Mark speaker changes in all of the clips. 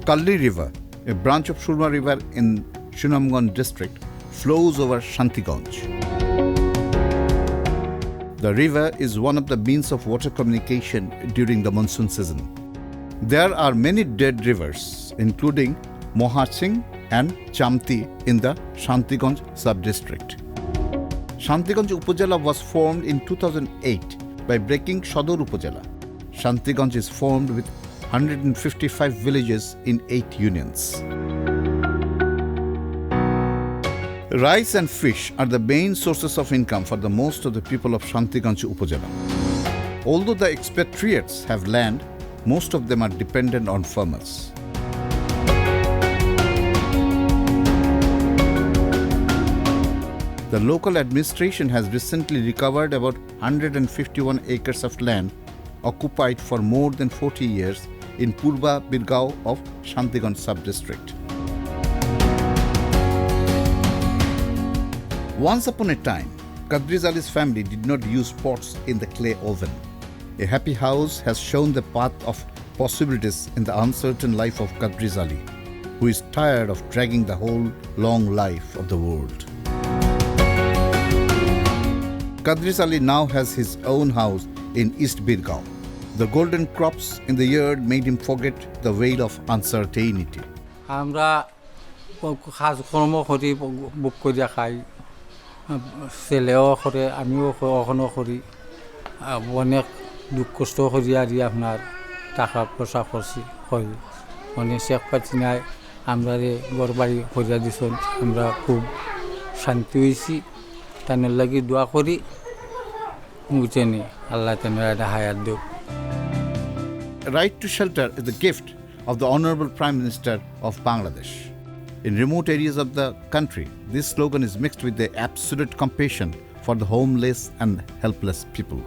Speaker 1: Kalli River, a branch of Surma River in Sunamganj district, flows over Shantiganj. The river is one of the means of water communication during the monsoon season. There are many dead rivers, including Mohasing and Chamti in the Shantiganj sub-district. Shantiganj Upazila was formed in 2008 by breaking Sodor Upazila. Shantiganj is formed with 155 villages in 8 unions. Rice and fish are the main sources of income for the most of the people of Shantiganj Upazila. Although the expatriates have land, most of them are dependent on farmers. The local administration has recently recovered about 151 acres of land occupied for more than 40 years in Purba Birgao of Shantiganj sub-district. Once upon a time, Kadriz Ali's family did not use pots in the clay oven. A happy house has shown the path of possibilities in the uncertain life of Kadriz Ali, who is tired of dragging the whole long life of the world. Kadriz Ali now has his own house in East Birgao. The golden crops in the yard made him forget the veil of uncertainty.
Speaker 2: আমরা কাজ কর্ম করি বুক করিয়া খাই ছেলেও করে আমিও কখনো করি অনেক দুঃখ কষ্ট করি আর আপনার টাকা পয়সা খরচি করি অনেক শেখ পাচ্ছি নাই আমরা ঘর বাড়ি করিয়া দিছেন আমরা খুব শান্তি হয়েছি তাদের লাগি দোয়া করি বুঝেনি আল্লাহ তেনারা হায়াত দেব
Speaker 1: Right to shelter is the gift of the Honorable Prime Minister of Bangladesh. In remote areas of the country, this slogan is mixed with the absolute compassion for the homeless and helpless people.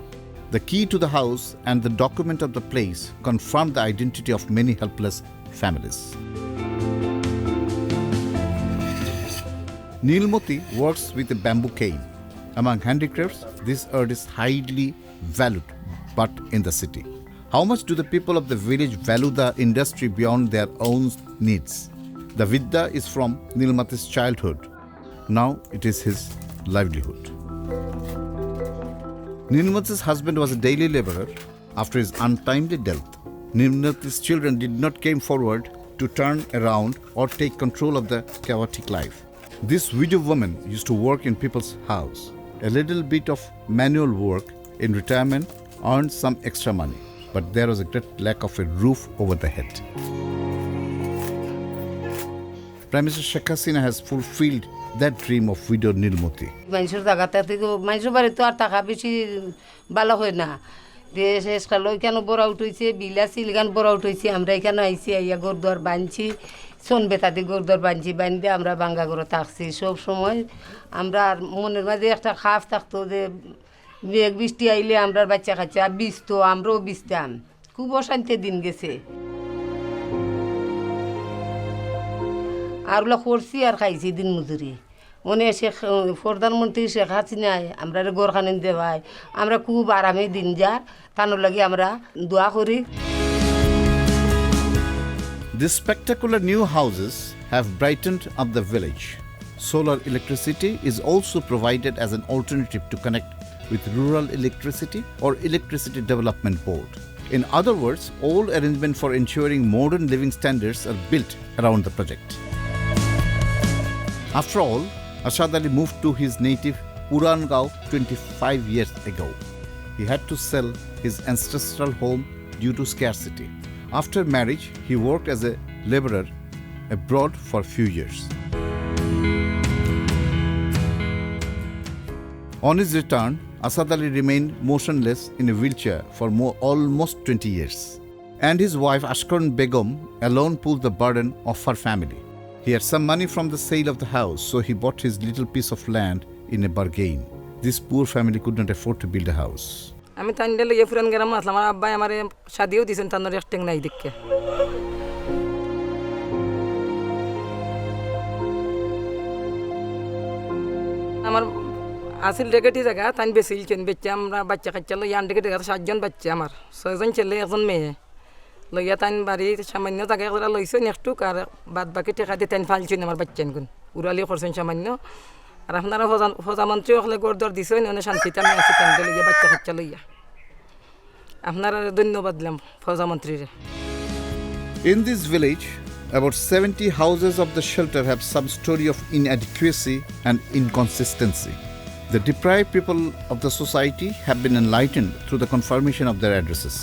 Speaker 1: The key to the house and the document of the place confirm the identity of many helpless families. Nilmoti works with a bamboo cane. Among handicrafts, this art is highly valued, but in the city. How much do the people of the village value the industry beyond their own needs? The Vidya is from Nilmati's childhood. Now it is his livelihood. Nilmati's husband was a daily laborer. After his untimely death, Nilmati's children did not come forward to turn around or take control of the chaotic life. This widow woman used to work in people's house. A little bit of manual work in retirement earned some extra money, but there was a great lack of a roof over the head. Prime Minister Sheikh Hasina has fulfilled that dream of widow Nilmati.
Speaker 3: মানুষের জায়গাতে থেকে মানুষের বাড়ি তো আর টাকা বেশি ভালো হয় না দেশ এসকাল কেন বড় আউট হয়েছে বিলা সিলগান বড় আউট হয়েছে আমরা এখানে আইসি আইয়া গোরদর বাঁধছি সোন বেতাদি গোরদর বাঁধছি বাঁধতে আমরা বাঙ্গা করে থাকছি সব সময় আমরা মনের মাঝে একটা খাফ থাকতো যে মেঘ বৃষ্টি আইলে আমরা বাচ্চা কাচ্চা বিছতো আমরাও বিছতাম খুব অশান্তির দিন গেছে আর ওগুলো করছি আর খাইছি দিন মজুরি মনে শেখ প্রধানমন্ত্রী শেখ হাসিনায় আমরা গোরখানে দেওয়ায় আমরা খুব আরামে দিন যার তানোর লাগে আমরা দোয়া করি
Speaker 1: These spectacular new houses have brightened up the village. Solar electricity is also provided as an alternative to connect with Rural Electricity or Electricity Development Board. In other words, all arrangements for ensuring modern living standards are built around the project. After all, Ashad Ali moved to his native Purangao 25 years ago. He had to sell his ancestral home due to scarcity. After marriage, he worked as a laborer abroad for a few years. On his return, Asad Ali remained motionless in a wheelchair for almost 20 years. And his wife Ashkarn Begum alone pulled the burden of her family. He had some money from the sale of the house, so he bought his little piece of land in a bargain. This poor family could not afford to build a house.
Speaker 4: আমি তাইলে লইয়া ফুরান গেলাম আসলাম আমার আব্বাই আমারে শাদিও দিয়েছেন তানোর একটেং নাই দেখে আমার আসল রেগেটি জায়গা তাই বেশিলছেন বেচে আমরা বাচ্চা কাচ্চা লইয়া আন্ডেকে দেখা 7 জন বাচ্চা আমার 6 জন ছেলে 1 মেয়ে লইয়া তাইন বাড়ি সামান্য জায়গা করে লইছেন একটু আর বাদ বাকি টেকা দিয়ে তাইন ফালছেন আমার বাচ্চান গুণ উড়ালি করছেন সামান্য আর আপনারা প্রধানমন্ত্রী হলে গড়দর দিছেন অনেক শান্তিতে আমি আছি তান লইয়া বাচ্চা কাচ্চা লইয়া আপনারা ধন্যবাদ দিলাম প্রধানমন্ত্রীরে।
Speaker 1: In this village, about 70 houses of the shelter have some story of inadequacy and inconsistency. The deprived people of the society have been enlightened through the confirmation of their addresses.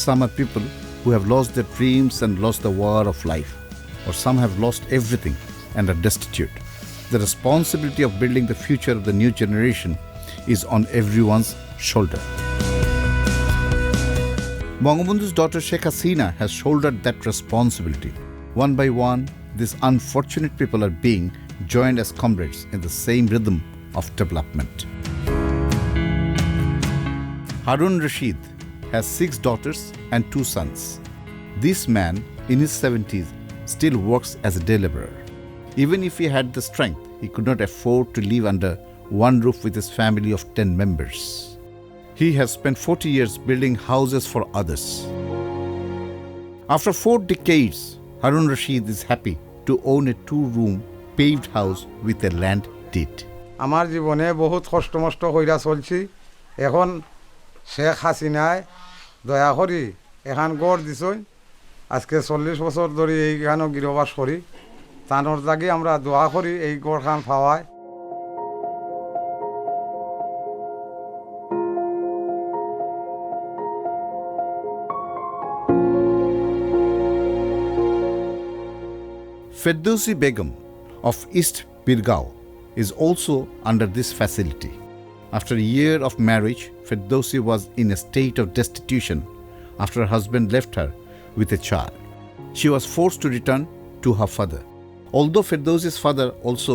Speaker 1: Some are people who have lost their dreams and lost the war of life, or some have lost everything and are destitute. The responsibility of building the future of the new generation is on everyone's shoulder. Bangabandhu's daughter Sheikh Hasina has shouldered that responsibility. One by one, these unfortunate people are being joined as comrades in the same rhythm of development. Harun Rashid has 6 daughters and 2 sons. This man, in his 70s, still works as a day laborer. Even if he had the strength, he could not afford to live under one roof with his family of 10 members. He has spent 40 years building houses for others. After 4 decades, Harun Rashid is happy to own a 2-room paved house with a land deed.
Speaker 5: আমার জীবনে বহুত কষ্ট কইরা চলছি এখন শেখ হাসিনায় দয়া করি এখান গড় দিছই আজকে 40 বছর ধরে এইখানে গৃহবাস করি তানোর জাগি আমরা দোয়া করি এই গড়খান পাওয়ায়।
Speaker 1: Firdausi Begum of East Birgaon is also under this facility. After a year of marriage, Firdausi was in a state of destitution after her husband left her with a child. She was forced to return to her father, although Firdausi's father also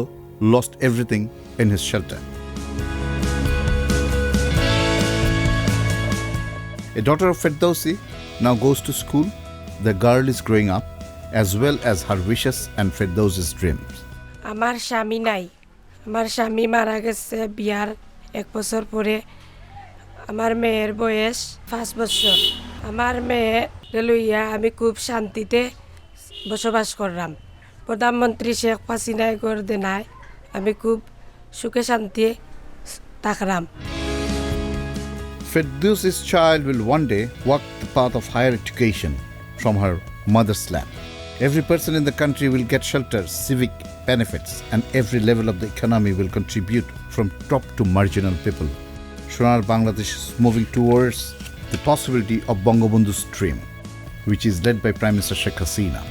Speaker 1: lost everything in his shelter. A daughter of Firdausi now goes to school. The girl is growing up, as well as her wishes and Firdausi's dreams.
Speaker 6: আমার স্বামী নাই, আমার স্বামী মারা গেছে বিয়ার 1 বছর পরে। আমার মেয়ের বয়স 5 বছর। আমার মেয়ে লইয়া আমি খুব শান্তিতে বসবাস করলাম। প্রধানমন্ত্রী শেখ হাসিনায় গড় দেনায় আমি খুব সুখে শান্তিতে থাকলাম।
Speaker 1: Firdausi's child will one day walk the path of higher education from her mother's lap. Every person in the country will get shelter, civic benefits, and every level of the economy will contribute from top to marginal people. Sonar Bangladesh is moving towards the possibility of Bangabandhu's dream, which is led by Prime Minister Sheikh Hasina.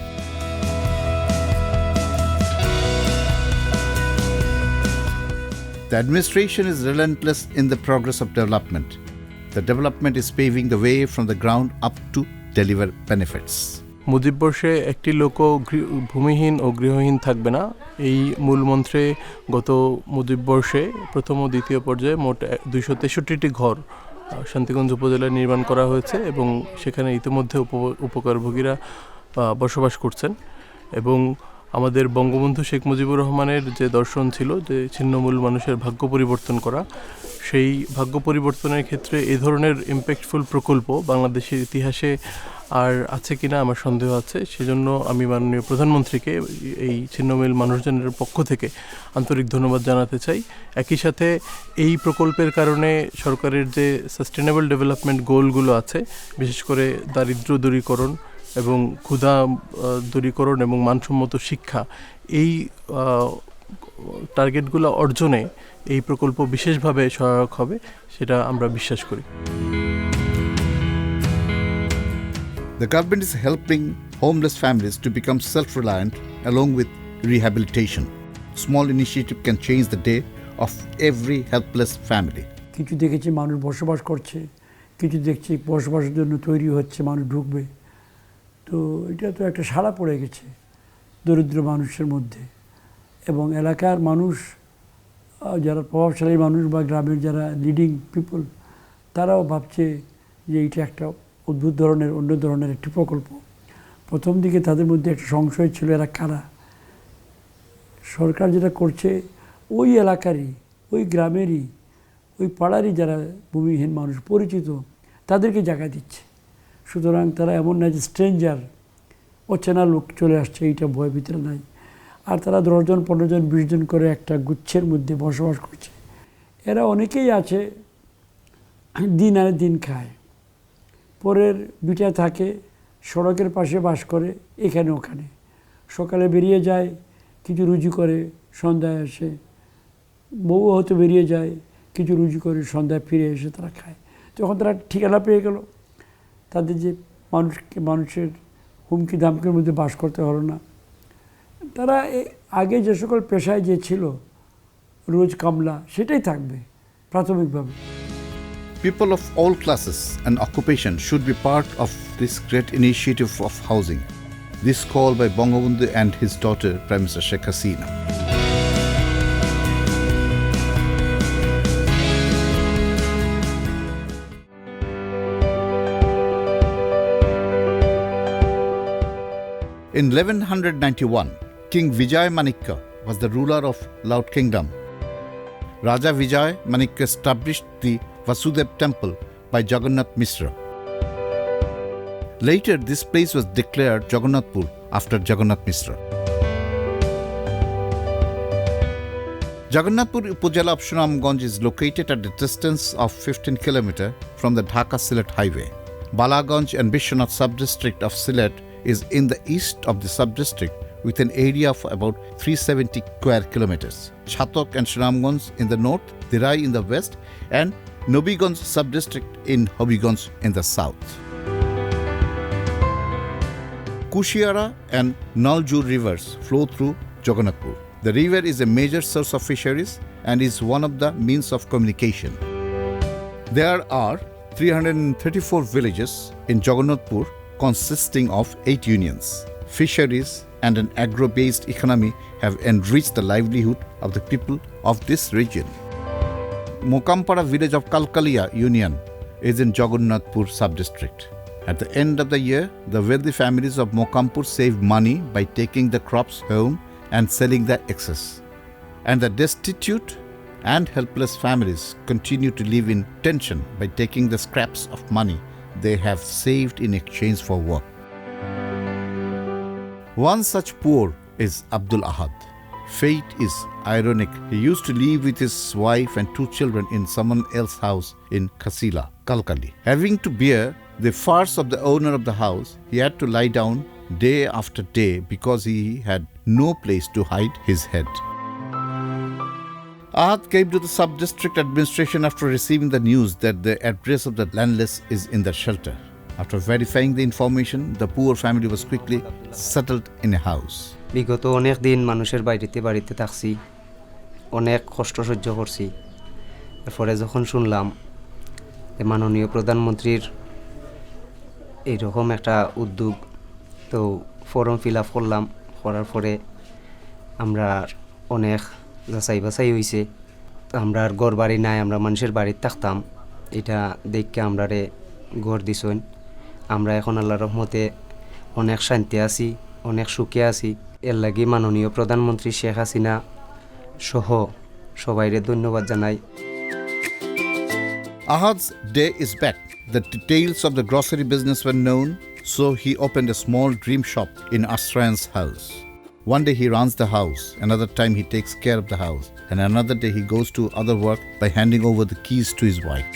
Speaker 1: The administration is relentless in the progress of development. The development is paving the way from the ground up to deliver benefits.
Speaker 7: মুজিববর্ষে একটি লোকও ভূমিহীন ও গৃহহীন থাকবে না, এই মূল মন্ত্রে গত মুজিববর্ষে প্রথম ও দ্বিতীয় পর্যায়ে মোট 263টি ঘর শান্তিগঞ্জ উপজেলায় নির্মাণ করা হয়েছে এবং সেখানে ইতিমধ্যে উপকারভোগীরা বসবাস করছেন। এবং আমাদের বঙ্গবন্ধু শেখ মুজিবুর রহমানের যে দর্শন ছিল যে ছিন্নমূল মানুষের ভাগ্য পরিবর্তন করা, সেই ভাগ্য পরিবর্তনের ক্ষেত্রে এই ধরনের ইম্প্যাক্টফুল প্রকল্প বাংলাদেশের ইতিহাসে আর আছে কিনা আমার সন্দেহ আছে। সেজন্য আমি মাননীয় প্রধানমন্ত্রীকে এই ছিন্নমূল মানুষজনের পক্ষ থেকে আন্তরিক ধন্যবাদ জানাতে চাই। একই সাথে এই প্রকল্পের কারণে সরকারের যে সাস্টেনেবল ডেভেলপমেন্ট গোলগুলো আছে, বিশেষ করে দারিদ্র্য দূরীকরণ এবং ক্ষুধা দূরীকরণ এবং মানসম্মত শিক্ষা, এই টার্গেটগুলো অর্জনে এই প্রকল্প বিশেষভাবে সহায়ক হবে, সেটা আমরা বিশ্বাস করি।
Speaker 1: The government is helping homeless families to become self-reliant along with rehabilitation. Small initiative can change the day of every helpless family.
Speaker 8: কিছু দেখেছি মানুষ বসবাস করছে, কিছু দেখছি বসবাসের জন্য তৈরি হচ্ছে, মানুষ ঢুকবে। তো এটা তো একটা সাড়া পড়ে গেছে দরিদ্র মানুষের মধ্যে, এবং এলাকার মানুষ যারা প্রভাবশালী মানুষ বা গ্রামের যারা লিডিং পিপল, তারাও ভাবছে যে এইটা একটা অদ্ভুত ধরনের অন্য ধরনের একটি প্রকল্প। প্রথম দিকে তাদের মধ্যে একটা সংশয় ছিল, এরা কারা। সরকার যেটা করছে ওই এলাকারই, ওই গ্রামেরই, ওই পাড়ারই যারা ভূমিহীন মানুষ পরিচিত, তাদেরকে জায়গা দিচ্ছে। সুতরাং তারা এমন না যে স্ট্রেঞ্জার, অচেনা লোক চলে আসছে, এইটা ভয় ভিতরে নাই। আর তারা 10 জন 15 জন 20 জন করে একটা গুচ্ছের মধ্যে বসবাস করছে। এরা অনেকেই আছে দিন আনে দিন খায়, পরের বিটা থাকে, সড়কের পাশে বাস করে, এখানে ওখানে। সকালে বেরিয়ে যায়, কিছু রুজি করে, সন্ধ্যায় আসে। বউ হয়তো বেরিয়ে যায়, কিছু রুজি করে, সন্ধ্যায় ফিরে এসে তারা খায়। যখন তারা ঠিকানা পেয়ে গেল, তাদের যে মানুষের হুমকি ধামকির মধ্যে বাস করতে হলো না। তারা আগে যে সকল পেশায় যে ছিল, রোজ কামলা, সেটাই থাকবে প্রাথমিকভাবে।
Speaker 1: People of all classes and occupation should be part of this great initiative of housing. This call by Bangabandhu and his daughter, Prime Minister Sheikh Hasina. In 1191, King Vijay Manikka was the ruler of Loud Kingdom. Raja Vijay Manikka established the Vasudev temple by Jagannath Mishra. Later, this place was declared Jagannathpur after Jagannath Mishra. Jagannathpur Upazila of Sunamganj is located at a distance of 15 km from the Dhaka-Sylhet highway. Balaganj and Bishwanath sub-district of Sylhet is in the east of the sub-district with an area of about 370 square kilometers. Chatok and Sunamganj in the north, Dirai in the west, and Nobiganj sub-district in Hobiganj in the south. Kushiara and Naljur rivers flow through Jagannathpur. The river is a major source of fisheries and is one of the means of communication. There are 334 villages in Jagannathpur consisting of 8 unions. Fisheries and an agro-based economy have enriched the livelihood of the people of this region. Mokampara village of Kalkalia Union is in Jagannathpur sub-district. At the end of the year, the wealthy families of Mokampur save money by taking the crops home and selling the excess. And the destitute and helpless families continue to live in tension by taking the scraps of money they have saved in exchange for work. One such poor is Abdul Ahad. Fate is ironic. He used to live with his wife and 2 children in someone else's house in Kasila, Kalkali. Having to bear the farce of the owner of the house, he had to lie down day after day because he had no place to hide his head. Ahad came to the sub-district administration after receiving the news that the address of the landless is in the shelter. After verifying the information, the poor family was quickly settled in a house.
Speaker 9: বিগত অনেক দিন মানুষের বাড়িতে থাকছি, অনেক কষ্ট সহ্য করছি। এরপরে যখন শুনলাম মাননীয় প্রধানমন্ত্রীর এইরকম একটা উদ্যোগ, তো ফর্ম ফিল আপ করলাম। করার পরে আমরা অনেক যাচাই বাছাই হয়েছে। আমরা আর ঘর বাড়ি নাই, আমরা মানুষের বাড়িতে থাকতাম। এটা দেখে আমরা ঘর দিছেন। আমরা এখন আল্লাহর রহমতে অনেক শান্তি আছি, অনেক সুখে আছি। এর লাগি মাননীয় প্রধানমন্ত্রী শেখ হাসিনা সহ সবাইরে ধন্যবাদ জানাই।
Speaker 1: Ahad's day is back. The details of the grocery business were known, so he opened a small dream shop in Asrayan's house. One day he runs the house, another time he takes care of the house, and another day he goes to other work by handing over the keys to his wife.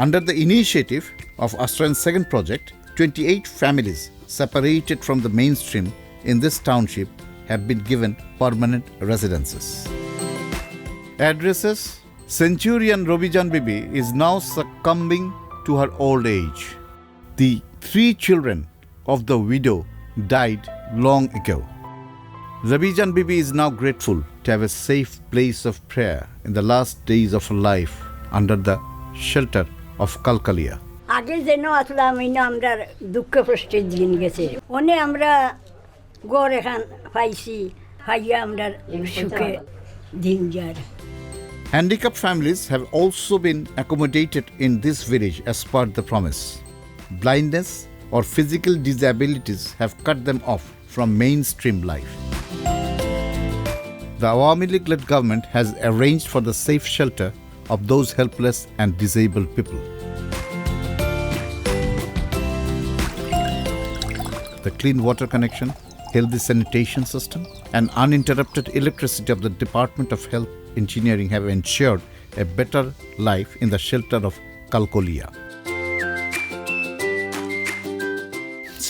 Speaker 1: Under the initiative of Asrayan's second project, 28 families separated from the mainstream in this township have been given permanent residences. Addresses: Centurion Robijan Bibi is now succumbing to her old age. The 3 children of the widow died long ago. Robijan Bibi is now grateful to have a safe place of prayer in the last days of her life under the shelter of Kalkalia.
Speaker 10: আগে যেন আসলাম এই না আমরা দুঃখ কষ্টের দিন গেছে, অনেক আমরা গড় এখান পাইছি, পাইয়া আমরা সুখে দিন যার।
Speaker 1: Handicapped families have also been accommodated in this village as per the promise. Blindness or physical disabilities have cut them off from mainstream life. The Awami League-led government has arranged for the safe shelter of those helpless and disabled people. The clean water connection, healthy sanitation system, and uninterrupted electricity of the Department of Health Engineering have ensured a better life in the shelter of Kalkolia.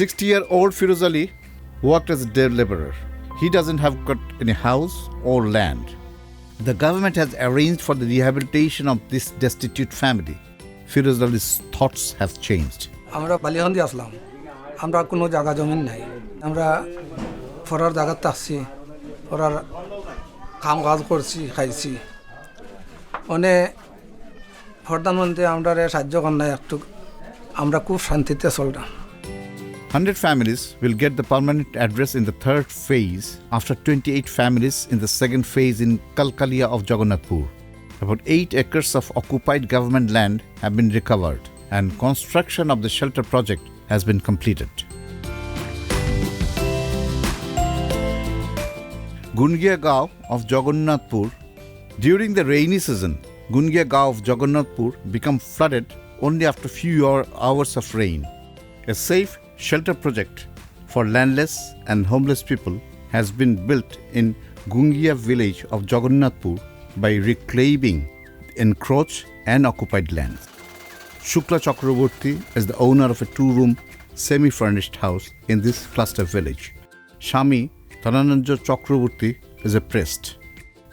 Speaker 1: 60-year-old Firuz Ali worked as a day laborer. He doesn't have got any house or land. The government has arranged for the rehabilitation of this destitute family. Firuz Ali's thoughts have changed.
Speaker 11: আমরা বালিয়ান্দি আসলাম, আমরা কোনো জায়গা জমিন নাই, আমরা ফরার জায়গা থাকছি, ফরার কাম কাজ করছি, খাইছি। অনেক প্রধানমন্ত্রী আমরা সাহায্য করেন একটু, আমরা খুব শান্তিতে চললাম।
Speaker 1: 100 families will get the permanent address in the third phase after 28 families in the second phase in Kalkalia of Jagannathpur. About 8 acres of occupied government land have been recovered and construction of the shelter project has been completed. Gungia Gaon of Jagannathpur. During the rainy season, Gungia Gaon of Jagannathpur become flooded only after few hours of rain. A safe shelter project for landless and homeless people has been built in Gungia village of Jagannathpur by reclaiming encroached and occupied land. Shukla Chakraborty is the owner of a 2-room semi-furnished house in this cluster village. Shami Dhananjay Chakraborty is a priest.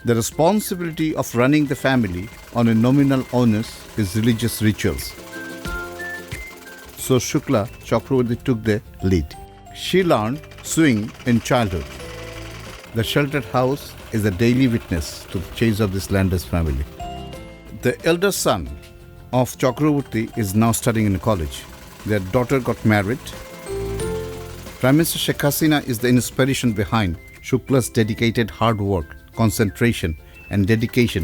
Speaker 1: The responsibility of running the family on a nominal onus is religious rituals. So Shukla Chakraborty took the lead. She learned sewing in childhood. The sheltered house is a daily witness to the change of this landless family. The elder son of Chakraborty is now studying in college. Their daughter got married. Prime Minister Sheikh Hasina is the inspiration behind Shukla's dedicated hard work, concentration and dedication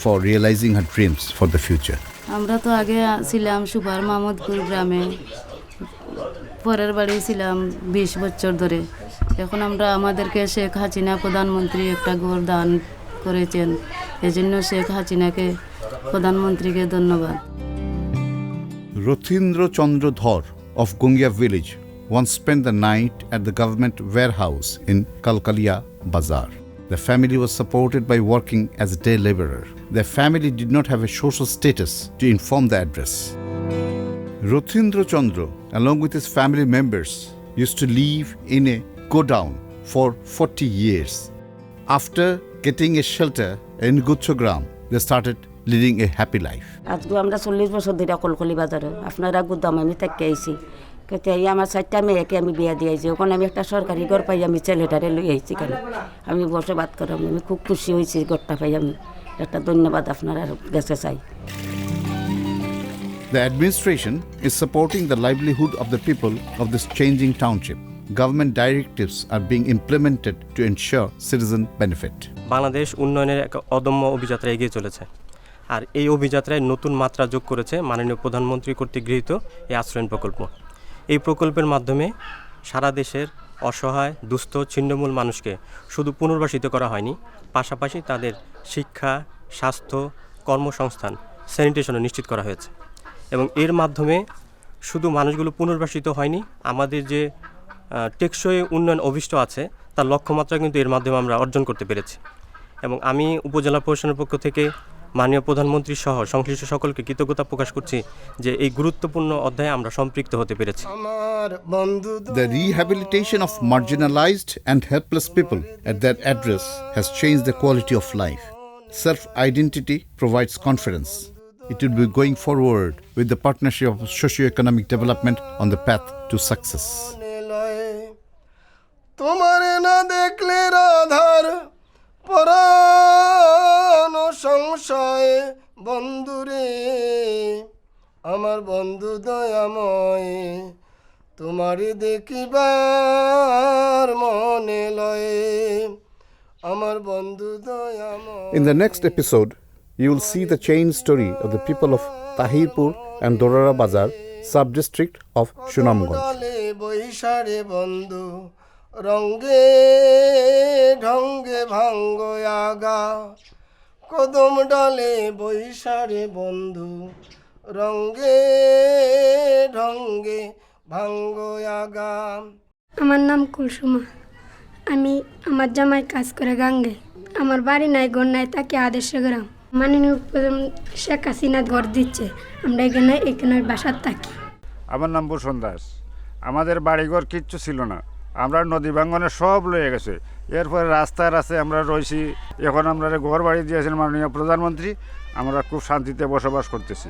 Speaker 1: for realizing her dreams for the future.
Speaker 12: আমরা তো আগে ছিলাম super Mahmudpur গ্রামে, পরের বাড়ি ছিলাম 20 বছর ধরে। এখন আমরা আমাদেরকে শেখ হাসিনা প্রধানমন্ত্রী একটা ঘর দান করেছেন, এজন্য শেখ হাসিনাকে প্রধানমন্ত্রীকে ধন্যবাদ।
Speaker 1: Rothindra Chandra Dhar of Gungia village once spent the night at the government warehouse in Kalkalia Bazar. The family was supported by working as a day laborer. Their family did not have a social status to inform the address. Rothindra Chandra, along with his family members, used to live in a godown for 40 years. After getting a shelter in Gutchogram, they started leading a happy life.
Speaker 13: আজকে আমরা 40 বছর ধরে কলকলি বাজারে আপনারা গুদাম আমি থেকে আইছি, কেতে আমার 4টা মেয়েকে আমি বিয়া দিয়েছি, ওখানে আমি একটা সরকারি ঘর পাই, আমি ছেলেটারে লই আইছি কেন আমি বসবাস করাম, আমি খুব খুশি হয়েছি ঘরটা পাই, আমি একটা ধন্যবাদ আপনারা কাছে চাই।
Speaker 1: The administration is supporting the livelihood of the people of this changing township. Government directives are being implemented to ensure citizen benefit.
Speaker 14: Bangladesh উন্নয়নের এক অদম্য অভিযাত্রা এগিয়ে চলেছে, আর এই অভিযাত্রায় নতুন মাত্রা যোগ করেছে মাননীয় প্রধানমন্ত্রী কর্তৃক গৃহীত এই আশ্রয়ণ প্রকল্প। এই প্রকল্পের মাধ্যমে সারা দেশের অসহায় দুস্থ ছিন্নমূল মানুষকে শুধু পুনর্বাসিত করা হয়নি, পাশাপাশি তাদের শিক্ষা, স্বাস্থ্য, কর্মসংস্থান, স্যানিটেশনও নিশ্চিত করা হয়েছে। এবং এর মাধ্যমে শুধু মানুষগুলো পুনর্বাসিত হয়নি, আমাদের যে টেকসই উন্নয়ন অভিষ্ট আছে তার লক্ষ্যমাত্রা কিন্তু এর মাধ্যমে আমরা অর্জন করতে পেরেছি। এবং আমি উপজেলা প্রশাসনের পক্ষ থেকে মাননীয় প্রধানমন্ত্রী সহ সংশ্লিষ্ট সকলকে কৃতজ্ঞতা প্রকাশ করছি যে এই গুরুত্বপূর্ণ অধ্যায়ে আমরা সম্পৃক্ত হতে পেরেছি।
Speaker 1: The rehabilitation of marginalized and helpless people at their address has changed the quality of life. Self-identity provides confidence. It will be going forward with the partnership of socio-economic development on the path to success.
Speaker 15: তোমারে না দেখলে রাধার পরাণ সংশয় বন্ধুরে, আমার বন্ধু দয়াময় তোমারে দেখিবার মনে লয়ে, আমার বন্ধু দয়াময়।
Speaker 1: In the next episode, you will see the chain story of the people of Tahirpur and Dorara Bazar sub-district of Sunamganj.
Speaker 15: ডালে বৈশারে বন্ধু রঙ্গে ঢঙ্গে ভাঙ্গ আগা কদম ডালে বৈশারে বন্ধু রঙ্গে ঢঙ্গে ভাঙ্গ আগা।
Speaker 16: আমার নাম কুলসুমা, আমি আমার জামাই কাজ করে গাঙ্গে। আমার বাড়ি নাই ঘর নাই, তাকে আদর্শ গ্রাম মাননীয় শেখ হাসিনা ঘর দিচ্ছে, আমরা এখানে বাসার থাকি।
Speaker 17: আমার নাম ভূষণ দাস। আমাদের বাড়িঘর কিচ্ছু ছিল না, আমরা নদী ভাঙ্গনে সব লয়ে গেছে। এরপরে রাস্তার আছে আমরা রয়েছি, এখন আমরা ঘর বাড়ি দিয়েছেন মাননীয় প্রধানমন্ত্রী, আমরা খুব শান্তিতে বসবাস করতেছি।